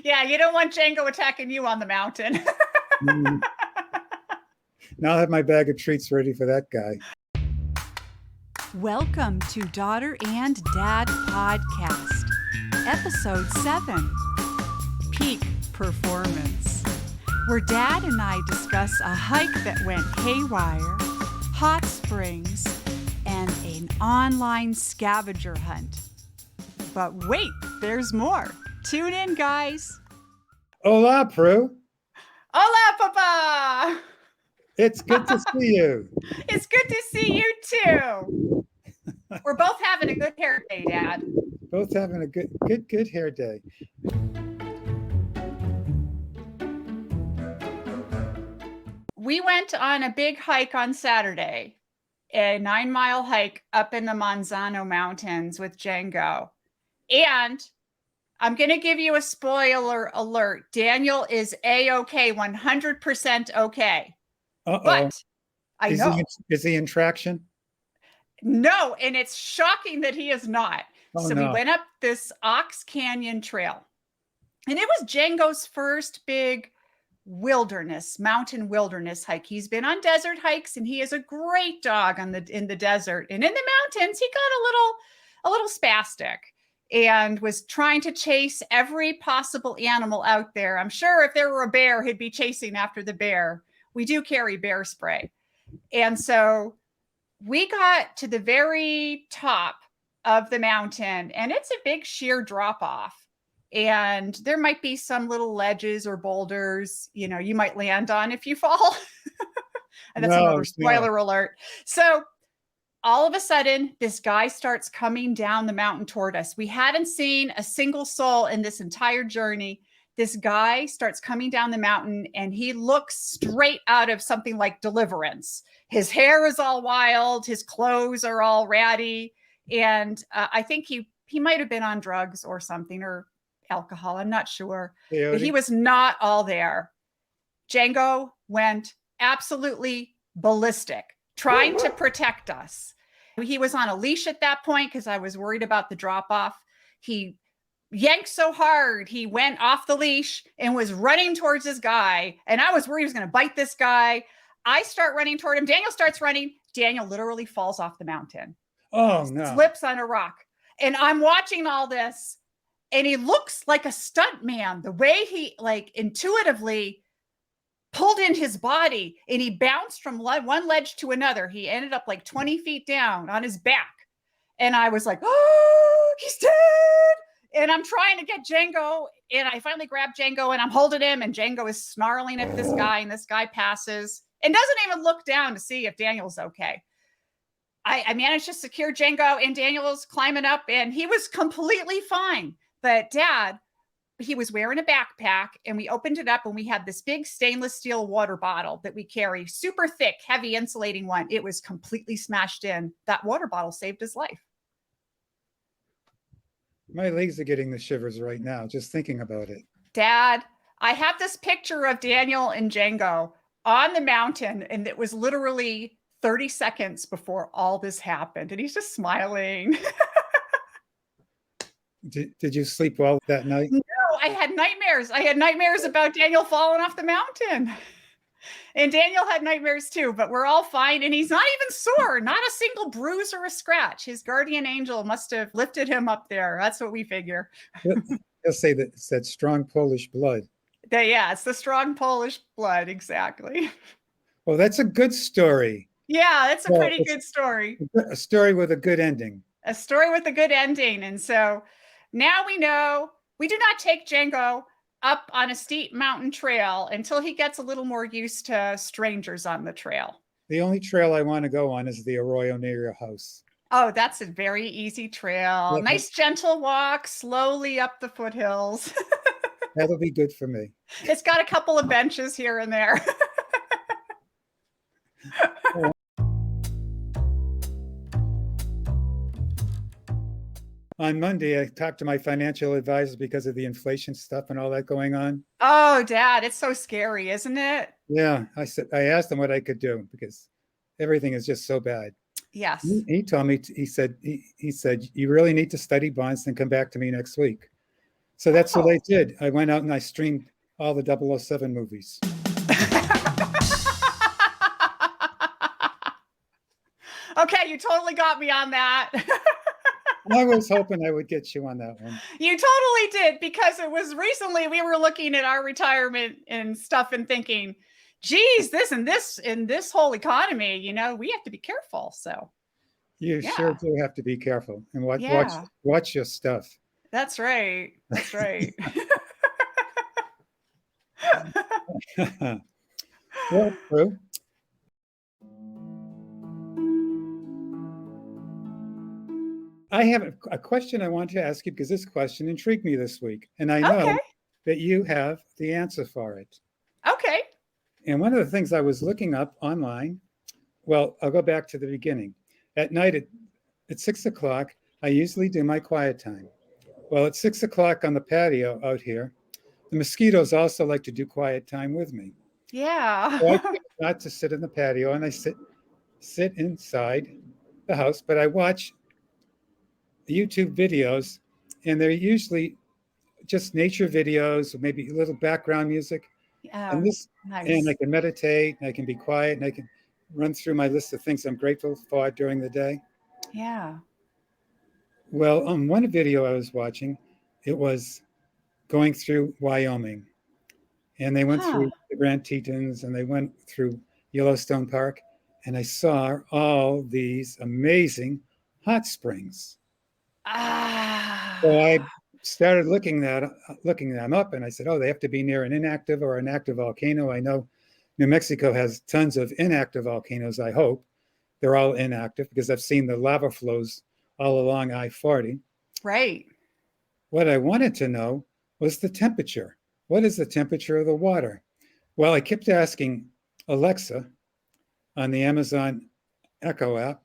Yeah, you don't want Jengo attacking you on the mountain. Mm. Now I have my bag of treats ready for that guy. Welcome to Daughter and Dad Podcast, Episode 7, Peak Performance, where Dad and I discuss a hike that went haywire, hot springs, and an online scavenger hunt. But wait, there's more. Tune in, guys. Hola, Prue. Hola, Papa! It's good to see you. It's good to see you too. We're both having a good hair day, Dad. Both having a good hair day. We went on a big hike on Saturday, a 9-mile hike up in the Manzano Mountains with Jengo. And I'm going to give you a spoiler alert. Daniel is A-okay, 100% okay. Uh-oh. But I know. Is he in traction? No, and it's shocking that he is not. Oh, so no. We went up this Ox Canyon trail. And it was Jengo's first big mountain wilderness hike. He's been on desert hikes and he is a great dog in the desert. And in the mountains, he got a little spastic and was trying to chase every possible animal out there. I'm sure if there were a bear, he'd be chasing after the bear. We do carry bear spray. And so we got to the very top of the mountain, and it's a big sheer drop off. And there might be some little ledges or boulders, you might land on if you fall. And that's another spoiler alert. So all of a sudden, this guy starts coming down the mountain toward us. We hadn't seen a single soul in this entire journey. This guy starts coming down the mountain and he looks straight out of something like Deliverance. His hair is all wild. His clothes are all ratty. And I think he might have been on drugs or something, or alcohol. I'm not sure. Peyote. But he was not all there. Jengo went absolutely ballistic, trying to protect us. He was on a leash at that point because I was worried about the drop off. He yanked so hard, he went off the leash and was running towards this guy. And I was worried he was going to bite this guy. I start running toward him. Daniel starts running. Daniel literally falls off the mountain. Oh, no. Slips on a rock. And I'm watching all this. And he looks like a stunt man, the way he intuitively pulled in his body and he bounced from one ledge to another. He ended up 20 feet down on his back. And I was like, oh, he's dead. And I'm trying to get Jengo, and I finally grab Jengo and I'm holding him, and Jengo is snarling at this guy, and this guy passes and doesn't even look down to see if Daniel's okay. I managed to secure Jengo, and Daniel's climbing up, and he was completely fine. But Dad, he was wearing a backpack, and we opened it up, and we had this big stainless steel water bottle that we carry, super thick, heavy insulating one. It was completely smashed in. That water bottle saved his life. My legs are getting the shivers right now, just thinking about it. Dad, I have this picture of Daniel and Jengo on the mountain, and it was literally 30 seconds before all this happened. And he's just smiling. Did you sleep well that night? No, I had nightmares. I had nightmares about Daniel falling off the mountain. And Daniel had nightmares too, but we're all fine. And he's not even sore, not a single bruise or a scratch. His guardian angel must have lifted him up there. That's what we figure. They'll say that it's that strong Polish blood. Yeah, it's the strong Polish blood. Exactly. Well, that's a good story. Yeah, that's a pretty good story. A story with a good ending. A story with a good ending. And so now we know we do not take Jengo up on a steep mountain trail until he gets a little more used to strangers on the trail. The only trail I want to go on is the Arroyo near your house. Oh, that's a very easy trail. Yeah. Nice gentle walk, slowly up the foothills. That'll be good for me. It's got a couple of benches here and there. On Monday, I talked to my financial advisor because of the inflation stuff and all that going on. Oh, Dad, it's so scary, isn't it? Yeah, I asked him what I could do because everything is just so bad. Yes. He told me, he said, you really need to study bonds and come back to me next week. So that's what Oh. I did. I went out and I streamed all the 007 movies. Okay, you totally got me on that. I was hoping I would get you on that one. You totally did, because it was recently we were looking at our retirement and stuff and thinking, geez, this and this in this whole economy, you know, we have to be careful. So You yeah. sure do have to be careful and Yeah. watch your stuff. That's right. That's right. Well, true. I have a question I want to ask you because this question intrigued me this week, and I know Okay. that you have the answer for it. Okay. And one of the things I was looking up online, well, I'll go back to the beginning. At night at 6 o'clock, I usually do my quiet time. Well, at 6 o'clock on the patio out here, the mosquitoes also like to do quiet time with me. Yeah. So I choose not to sit in the patio, and I sit inside the house, but I watch YouTube videos, and they're usually just nature videos, or maybe a little background music. And Oh, nice. I can meditate, and I can be quiet, and I can run through my list of things I'm grateful for during the day. Yeah. Well, on one video I was watching, it was going through Wyoming, and they went Huh. through the Grand Tetons, and they went through Yellowstone Park, and I saw all these amazing hot springs. So I Ah. started looking them up, and I said, oh, they have to be near an inactive or an active volcano. I know New Mexico has tons of inactive volcanoes, I hope. They're all inactive because I've seen the lava flows all along I-40. Right. What I wanted to know was the temperature. What is the temperature of the water? Well, I kept asking Alexa on the Amazon Echo app,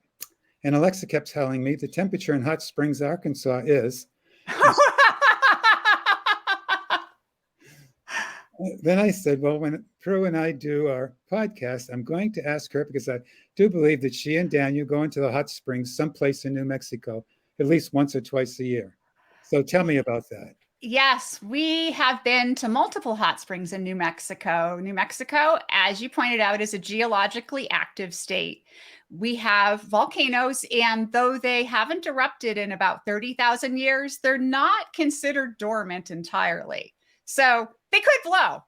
and Alexa kept telling me the temperature in Hot Springs, Arkansas is. Then I said, well, when Prue and I do our podcast, I'm going to ask her because I do believe that she and Daniel go into the hot springs someplace in New Mexico at least once or twice a year. So tell me about that. Yes, we have been to multiple hot springs in New Mexico. New Mexico, as you pointed out, is a geologically active state. We have volcanoes, and though they haven't erupted in about 30,000 years, they're not considered dormant entirely. So they could blow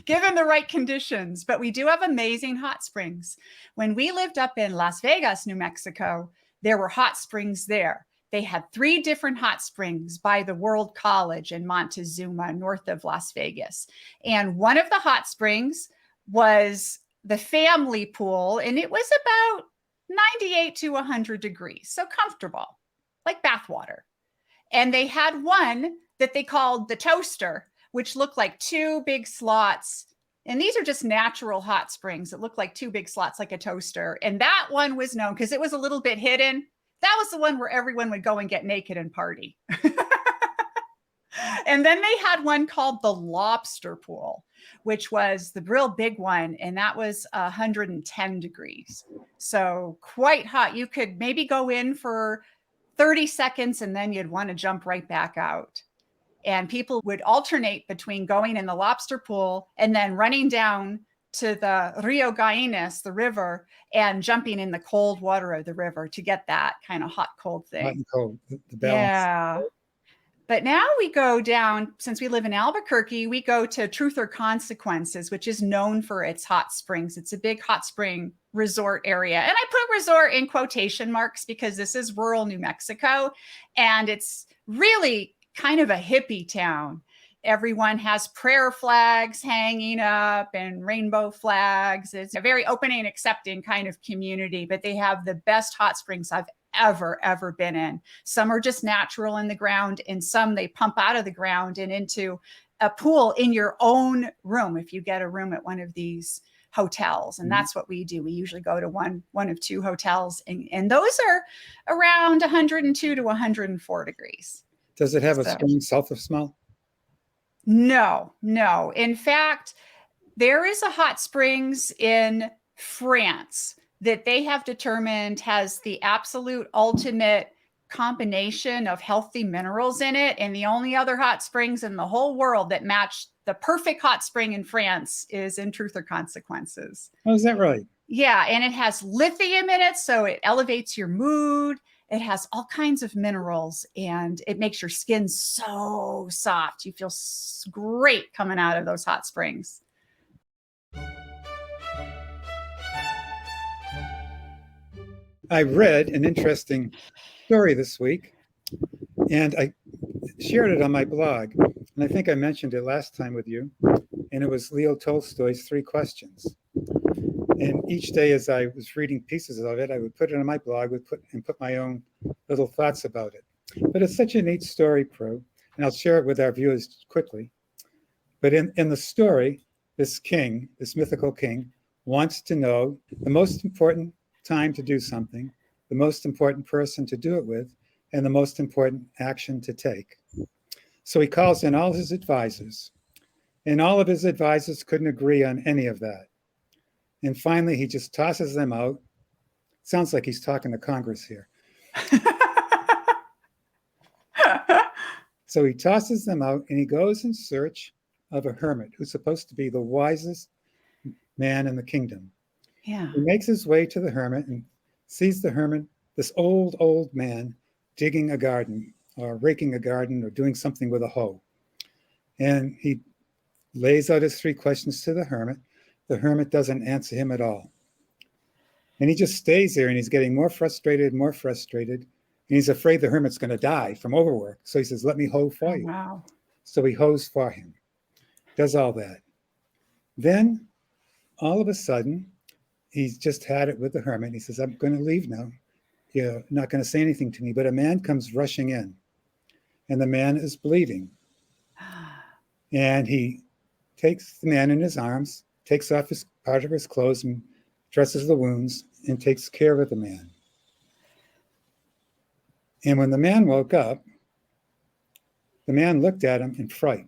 given the right conditions, but we do have amazing hot springs. When we lived up in Las Vegas, New Mexico, there were hot springs there. They had 3 different hot springs by the World College in Montezuma, north of Las Vegas. And one of the hot springs was the family pool, and it was about 98 to 100 degrees, so comfortable, like bath water. And they had one that they called the toaster, which looked like 2 big slots. And these are just natural hot springs that look like 2 big slots, like a toaster. And that one was known because it was a little bit hidden. That was the one where everyone would go and get naked and party. And then they had one called the lobster pool, which was the real big one. And that was 110 degrees. So quite hot. You could maybe go in for 30 seconds and then you'd want to jump right back out. And people would alternate between going in the lobster pool and then running down to the Rio Gaines, the river, and jumping in the cold water of the river to get that kind of hot, cold thing. Hot and cold, the balance. Yeah. But now we go down, since we live in Albuquerque, we go to Truth or Consequences, which is known for its hot springs. It's a big hot spring resort area. And I put resort in quotation marks because this is rural New Mexico. And it's really kind of a hippie town. Everyone has prayer flags hanging up and rainbow flags. It's a very open and accepting kind of community, but they have the best hot springs I've ever been in. Some are just natural in the ground, and some they pump out of the ground and into a pool in your own room if you get a room at one of these hotels. And that's what we do. We usually go to one of 2 hotels, and those are around 102 to 104 degrees. Does it have a strong sulfur smell? No. In fact, there is a hot springs in France that they have determined has the absolute ultimate combination of healthy minerals in it. And the only other hot springs in the whole world that match the perfect hot spring in France is in Truth or Consequences. Oh, is that right? Yeah. And it has lithium in it, so it elevates your mood. It has all kinds of minerals, and it makes your skin so soft. You feel great coming out of those hot springs. I read an interesting story this week, and I shared it on my blog. And I think I mentioned it last time with you. And it was Leo Tolstoy's 3 Questions. And each day as I was reading pieces of it, I would put it on my blog, put my own little thoughts about it. But it's such a neat story, Prue, and I'll share it with our viewers quickly. But in the story, this king, this mythical king, wants to know the most important time to do something, the most important person to do it with, and the most important action to take. So he calls in all his advisors, and all of his advisors couldn't agree on any of that. And finally, he just tosses them out. Sounds like he's talking to Congress here. So he tosses them out, and he goes in search of a hermit who's supposed to be the wisest man in the kingdom. Yeah. He makes his way to the hermit and sees the hermit, this old man, digging a garden or raking a garden or doing something with a hoe. And he lays out his 3 questions to the hermit. The hermit doesn't answer him at all. And he just stays there, and he's getting more frustrated. And he's afraid the hermit's going to die from overwork. So he says, let me hoe for you. Wow. So he hoes for him, does all that. Then all of a sudden, he's just had it with the hermit. He says, I'm going to leave now. You're not going to say anything to me. But a man comes rushing in, and the man is bleeding. And he takes the man in his arms, takes off part of his clothes and dresses the wounds and takes care of the man. And when the man woke up, the man looked at him in fright.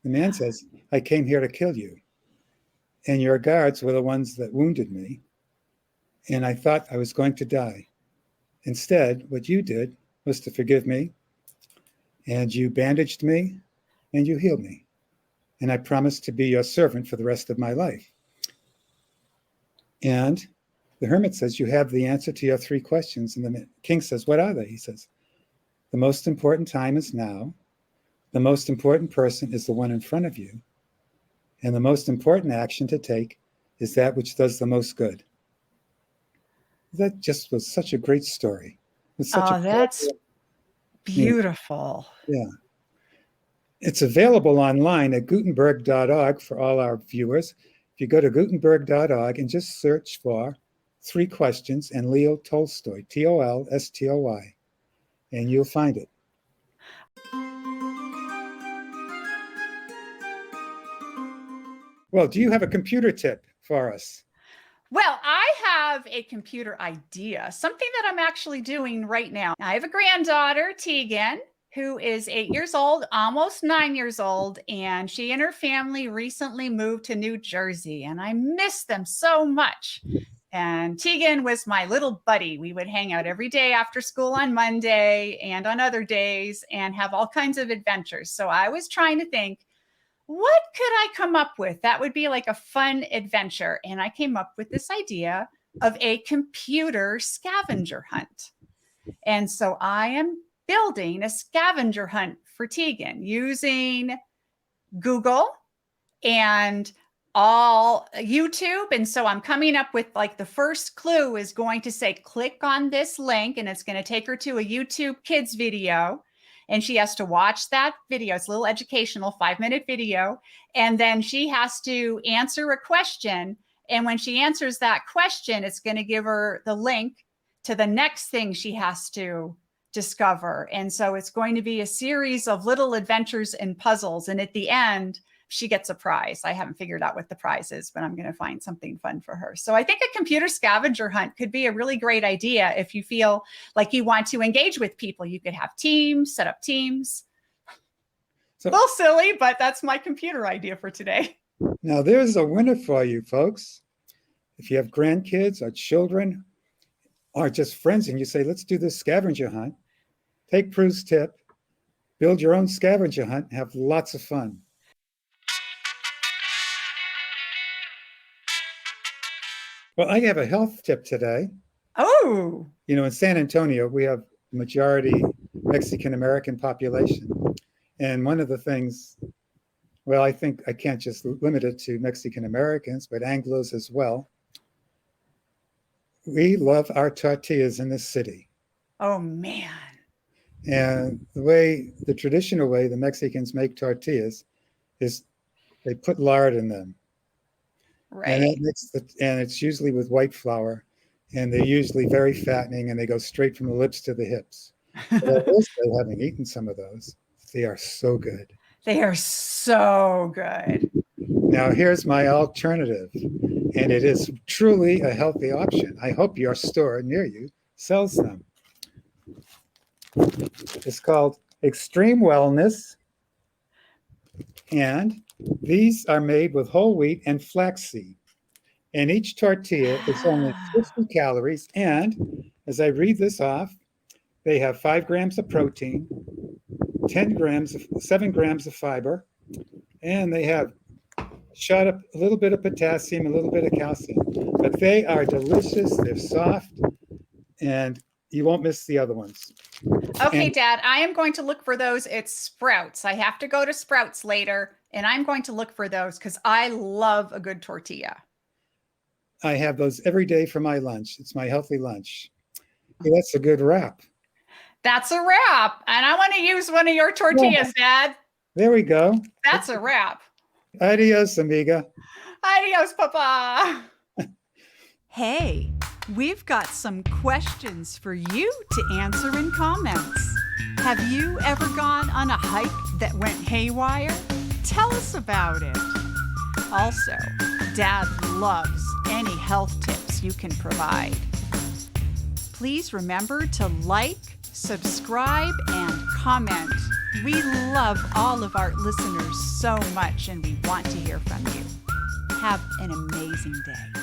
The man says, I came here to kill you. And your guards were the ones that wounded me. And I thought I was going to die. Instead, what you did was to forgive me, and you bandaged me, and you healed me. And I promised to be your servant for the rest of my life. And the hermit says, you have the answer to your 3 questions. And the king says, what are they? He says, the most important time is now. The most important person is the one in front of you. And the most important action to take is that which does the most good. That just was such a great story. That's beautiful. Yeah. It's available online at Gutenberg.org for all our viewers. If you go to Gutenberg.org and just search for 3 Questions and Leo Tolstoy, Tolstoy, and you'll find it. Well, do you have a computer tip for us? Well, I have a computer idea, something that I'm actually doing right now. I have a granddaughter, Tegan, who is 8 years old, almost 9 years old, and she and her family recently moved to New Jersey, and I miss them so much. And Tegan was my little buddy. We would hang out every day after school on Monday and on other days and have all kinds of adventures. So I was trying to think, what could I come up with that would be like a fun adventure? And I came up with this idea of a computer scavenger hunt. And so I am building a scavenger hunt for Tegan using Google and all YouTube. And so I'm coming up with like the first clue is going to say, click on this link, and it's going to take her to a YouTube kids video. And she has to watch that video. It's a little educational 5-minute video. And then she has to answer a question. And when she answers that question, it's going to give her the link to the next thing she has to discover. And so it's going to be a series of little adventures and puzzles. And at the end, she gets a prize. I haven't figured out what the prize is, but I'm going to find something fun for her. So I think a computer scavenger hunt could be a really great idea if you feel like you want to engage with people. You could have teams, set up teams. So, a little silly, but that's my computer idea for today. Now there's a winner for you, folks. If you have grandkids or children or just friends and you say, let's do this scavenger hunt, Take Prue's tip, build your own scavenger hunt, and have lots of fun. Well, I have a health tip today. Oh, In San Antonio, we have a majority Mexican American population. And one of the things, well, I think I can't just limit it to Mexican Americans, but Anglos as well. We love our tortillas in this city. oh man. And the traditional way the Mexicans make tortillas is they put lard in them. And Right. and it's usually with white flour. And they're usually very fattening and they go straight from the lips to the hips. But I will say, having eaten some of those, they are so good. They are so good. Now, here's my alternative, and it is truly a healthy option. I hope your store near you sells them. It's called Extreme Wellness, and these are made with whole wheat and flaxseed. And each tortilla is only 50 calories, and as I read this off, they have 5 grams of protein, 7 grams of fiber, and they have shot up a little bit of potassium, a little bit of calcium. But they are delicious, they're soft, and you won't miss the other ones. Okay, And- Dad, I am going to look for those at Sprouts. I have to go to Sprouts later, and I'm going to look for those because I love a good tortilla. I have those every day for my lunch. It's my healthy lunch. Hey, that's a good wrap. That's a wrap. And I want to use one of your tortillas, Dad. There we go. That's a wrap. Adios, amiga. Adios, Papa. Hey, we've got some questions for you to answer in comments. Have you ever gone on a hike that went haywire? Tell us about it. Also, Dad loves any health tips you can provide. Please remember to like, subscribe, and comment. We love all of our listeners so much, and we want to hear from you. Have an amazing day.